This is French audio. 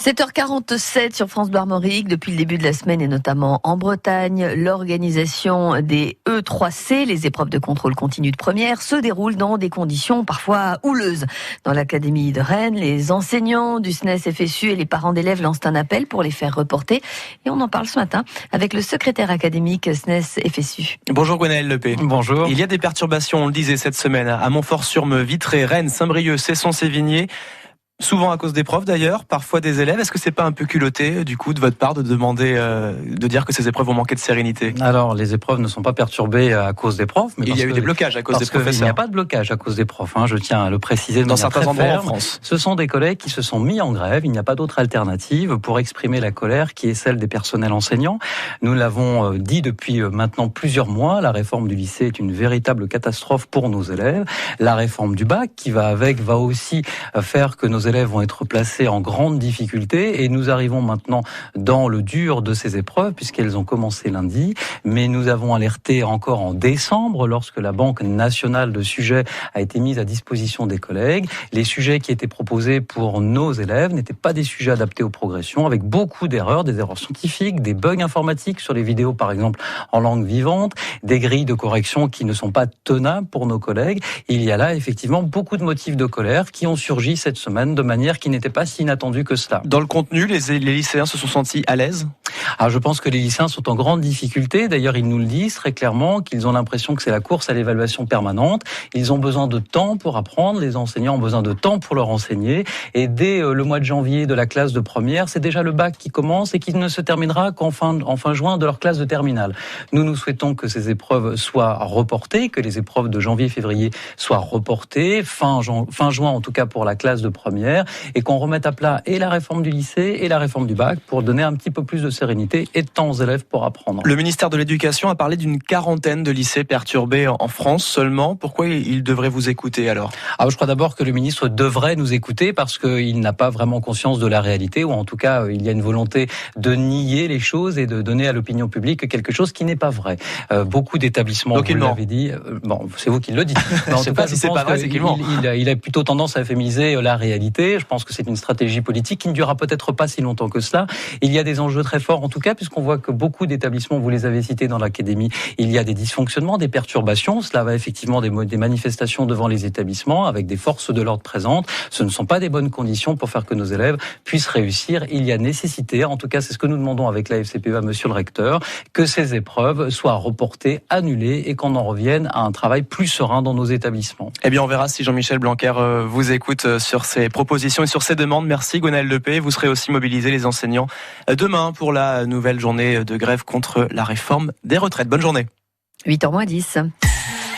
7h47 sur France Bleu Armorique. Depuis le début de la semaine et notamment en Bretagne, l'organisation des E3C, les épreuves de contrôle continu de première, se déroule dans des conditions parfois houleuses. Dans l'académie de Rennes, les enseignants du SNES FSU et les parents d'élèves lancent un appel pour les faire reporter. Et on en parle ce matin avec le secrétaire académique SNES FSU. Bonjour Gwenaël Lepé. Bonjour. Il y a des perturbations, on le disait cette semaine, à Montfort-sur-Meux, Vitré, Rennes, Saint-Brieuc, Cesson-Sévigné. Souvent à cause des profs d'ailleurs, parfois des élèves. Est-ce que c'est pas un peu culotté du coup de votre part de demander, de dire que ces épreuves vont manquer de sérénité? Alors les épreuves ne sont pas perturbées à cause des profs, mais il y a eu des blocages à cause des professeurs. Il n'y a pas de blocage à cause des profs, je tiens à le préciser. Dans certains endroits en France. Ce sont des collègues qui se sont mis en grève. Il n'y a pas d'autre alternative pour exprimer la colère qui est celle des personnels enseignants. Nous l'avons dit depuis maintenant plusieurs mois. La réforme du lycée est une véritable catastrophe pour nos élèves. La réforme du bac qui va avec va aussi faire que nos élèves vont être placés en grande difficulté et nous arrivons maintenant dans le dur de ces épreuves puisqu'elles ont commencé lundi, mais nous avons alerté encore en décembre lorsque la banque nationale de sujets a été mise à disposition des collègues. Les sujets qui étaient proposés pour nos élèves n'étaient pas des sujets adaptés aux progressions, avec beaucoup d'erreurs, des erreurs scientifiques, des bugs informatiques sur les vidéos par exemple en langue vivante, des grilles de correction qui ne sont pas tenables pour nos collègues. Il y a là effectivement beaucoup de motifs de colère qui ont surgi cette semaine de manière qui n'était pas si inattendue que cela. Dans le contenu, les lycéens se sont sentis à l'aise ? Alors je pense que les lycéens sont en grande difficulté. D'ailleurs, ils nous le disent très clairement qu'ils ont l'impression que c'est la course à l'évaluation permanente. Ils ont besoin de temps pour apprendre. Les enseignants ont besoin de temps pour leur enseigner. Et dès le mois de janvier de la classe de première, c'est déjà le bac qui commence et qui ne se terminera qu'en fin juin de leur classe de terminale. Nous souhaitons que ces épreuves soient reportées, que les épreuves de janvier-février soient reportées, fin juin en tout cas pour la classe de première, et qu'on remette à plat et la réforme du lycée et la réforme du bac pour donner un petit peu plus de sérénité et de temps aux élèves pour apprendre. Le ministère de l'Éducation a parlé d'une quarantaine de lycées perturbés en France seulement. Pourquoi il devrait vous écouter alors ? Je crois d'abord que le ministre devrait nous écouter parce qu'il n'a pas vraiment conscience de la réalité, ou en tout cas il y a une volonté de nier les choses et de donner à l'opinion publique quelque chose qui n'est pas vrai. Beaucoup d'établissements, donc vous l'avez dit, c'est vous qui le dites. Je sais pas si c'est pas vrai, c'est qu'il ment. Il a plutôt tendance à féminiser la réalité. Je pense que c'est une stratégie politique qui ne durera peut-être pas si longtemps que cela. Il y a des enjeux très forts en tout cas, puisqu'on voit que beaucoup d'établissements, vous les avez cités dans l'académie, il y a des dysfonctionnements, des perturbations. Cela va effectivement des manifestations devant les établissements avec des forces de l'ordre présentes. Ce ne sont pas des bonnes conditions pour faire que nos élèves puissent réussir. Il y a nécessité, en tout cas c'est ce que nous demandons avec la FCPE à monsieur le recteur, que ces épreuves soient reportées, annulées et qu'on en revienne à un travail plus serein dans nos établissements. Eh bien on verra si Jean-Michel Blanquer vous écoute sur ces propositions et sur ces demandes. Merci Gwenaël Lepé. Vous serez aussi mobilisés les enseignants demain pour la nouvelle journée de grève contre la réforme des retraites. Bonne journée. 8h moins 10.